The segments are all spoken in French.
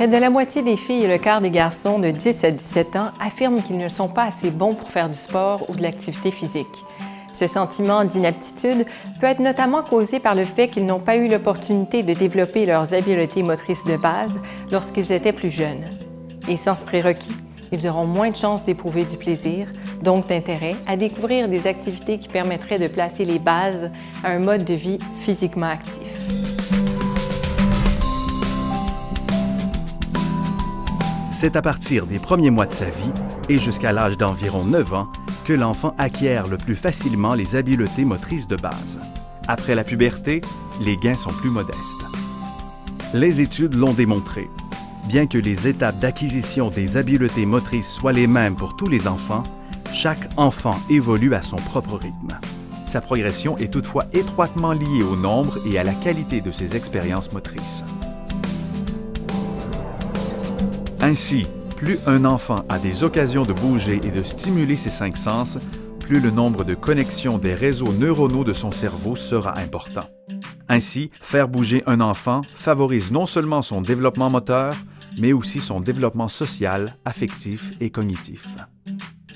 Près de la moitié des filles et le quart des garçons de 10 à 17 ans affirment qu'ils ne sont pas assez bons pour faire du sport ou de l'activité physique. Ce sentiment d'inaptitude peut être notamment causé par le fait qu'ils n'ont pas eu l'opportunité de développer leurs habiletés motrices de base lorsqu'ils étaient plus jeunes. Et sans ce prérequis, ils auront moins de chances d'éprouver du plaisir, donc d'intérêt à découvrir des activités qui permettraient de placer les bases à un mode de vie physiquement actif. C'est à partir des premiers mois de sa vie et jusqu'à l'âge d'environ 9 ans que l'enfant acquiert le plus facilement les habiletés motrices de base. Après la puberté, les gains sont plus modestes. Les études l'ont démontré. Bien que les étapes d'acquisition des habiletés motrices soient les mêmes pour tous les enfants, chaque enfant évolue à son propre rythme. Sa progression est toutefois étroitement liée au nombre et à la qualité de ses expériences motrices. Ainsi, plus un enfant a des occasions de bouger et de stimuler ses 5 sens, plus le nombre de connexions des réseaux neuronaux de son cerveau sera important. Ainsi, faire bouger un enfant favorise non seulement son développement moteur, mais aussi son développement social, affectif et cognitif.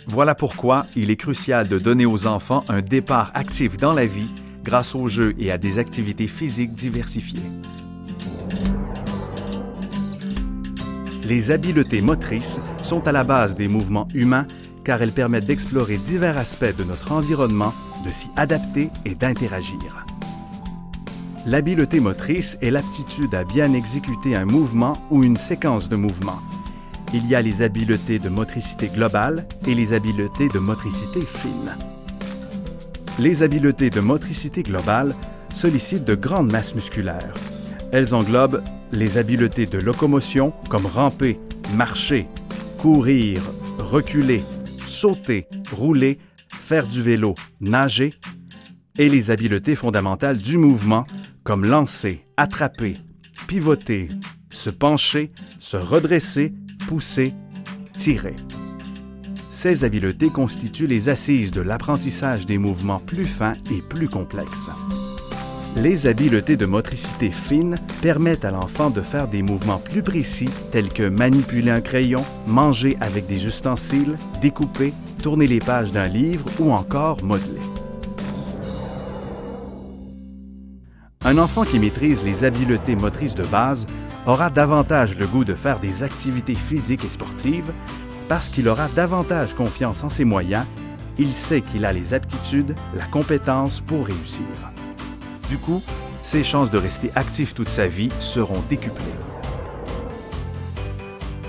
Voilà pourquoi il est crucial de donner aux enfants un départ actif dans la vie grâce aux jeux et à des activités physiques diversifiées. Les habiletés motrices sont à la base des mouvements humains car elles permettent d'explorer divers aspects de notre environnement, de s'y adapter et d'interagir. L'habileté motrice est l'aptitude à bien exécuter un mouvement ou une séquence de mouvements. Il y a les habiletés de motricité globale et les habiletés de motricité fine. Les habiletés de motricité globale sollicitent de grandes masses musculaires. Elles englobent les habiletés de locomotion comme ramper, marcher, courir, reculer, sauter, rouler, faire du vélo, nager, et les habiletés fondamentales du mouvement comme lancer, attraper, pivoter, se pencher, se redresser, pousser, tirer. Ces habiletés constituent les assises de l'apprentissage des mouvements plus fins et plus complexes. Les habiletés de motricité fine permettent à l'enfant de faire des mouvements plus précis tels que manipuler un crayon, manger avec des ustensiles, découper, tourner les pages d'un livre ou encore modeler. Un enfant qui maîtrise les habiletés motrices de base aura davantage le goût de faire des activités physiques et sportives parce qu'il aura davantage confiance en ses moyens, il sait qu'il a les aptitudes, la compétence pour réussir. Du coup, ses chances de rester actif toute sa vie seront décuplées.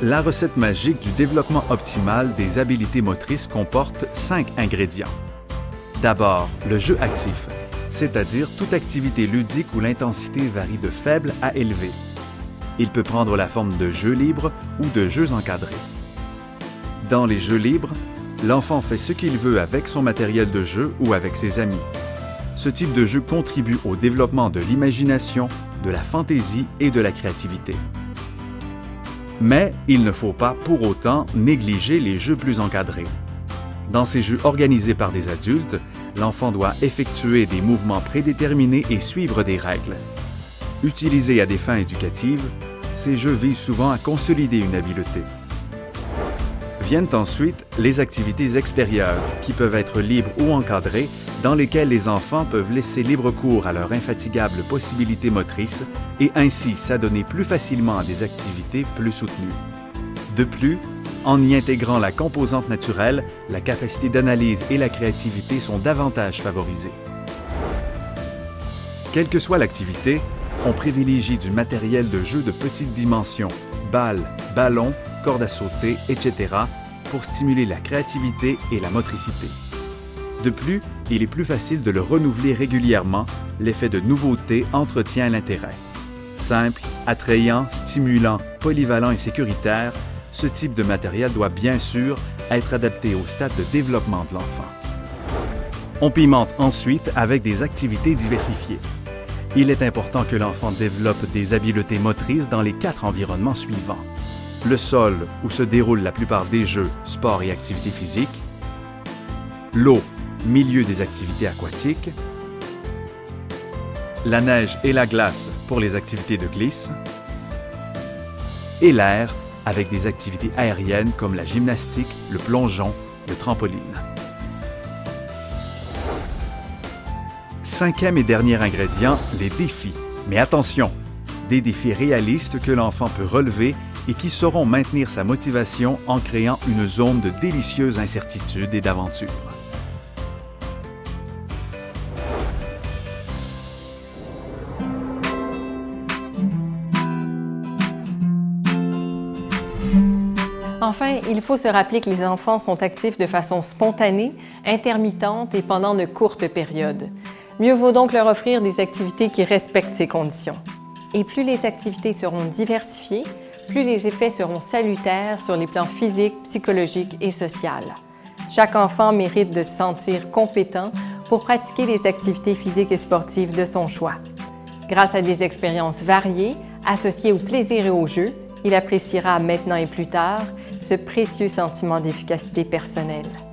La recette magique du développement optimal des habiletés motrices comporte 5 ingrédients. D'abord, le jeu actif, c'est-à-dire toute activité ludique où l'intensité varie de faible à élevée. Il peut prendre la forme de jeux libres ou de jeux encadrés. Dans les jeux libres, l'enfant fait ce qu'il veut avec son matériel de jeu ou avec ses amis. Ce type de jeu contribue au développement de l'imagination, de la fantaisie et de la créativité. Mais il ne faut pas pour autant négliger les jeux plus encadrés. Dans ces jeux organisés par des adultes, l'enfant doit effectuer des mouvements prédéterminés et suivre des règles. Utilisés à des fins éducatives, ces jeux visent souvent à consolider une habileté. Viennent ensuite les activités extérieures, qui peuvent être libres ou encadrées, dans lesquelles les enfants peuvent laisser libre cours à leur infatigable possibilité motrice et ainsi s'adonner plus facilement à des activités plus soutenues. De plus, en y intégrant la composante naturelle, la capacité d'analyse et la créativité sont davantage favorisées. Quelle que soit l'activité, on privilégie du matériel de jeu de petite dimension, balles, ballons, cordes à sauter, etc., pour stimuler la créativité et la motricité. De plus, il est plus facile de le renouveler régulièrement, l'effet de nouveauté entretient l'intérêt. Simple, attrayant, stimulant, polyvalent et sécuritaire, ce type de matériel doit bien sûr être adapté au stade de développement de l'enfant. On pimente ensuite avec des activités diversifiées. Il est important que l'enfant développe des habiletés motrices dans les 4 environnements suivants. Le sol, où se déroulent la plupart des jeux, sports et activités physiques. L'eau, milieu des activités aquatiques. La neige et la glace pour les activités de glisse. et l'air avec des activités aériennes comme la gymnastique, le plongeon, le trampoline. Cinquième et dernier ingrédient, les défis. Mais attention, des défis réalistes que l'enfant peut relever et qui sauront maintenir sa motivation en créant une zone de délicieuse incertitude et d'aventure. Enfin, il faut se rappeler que les enfants sont actifs de façon spontanée, intermittente et pendant de courtes périodes. Mieux vaut donc leur offrir des activités qui respectent ces conditions. Et plus les activités seront diversifiées, plus les effets seront salutaires sur les plans physiques, psychologiques et social. Chaque enfant mérite de se sentir compétent pour pratiquer les activités physiques et sportives de son choix. Grâce à des expériences variées, associées au plaisir et au jeu, il appréciera maintenant et plus tard ce précieux sentiment d'efficacité personnelle.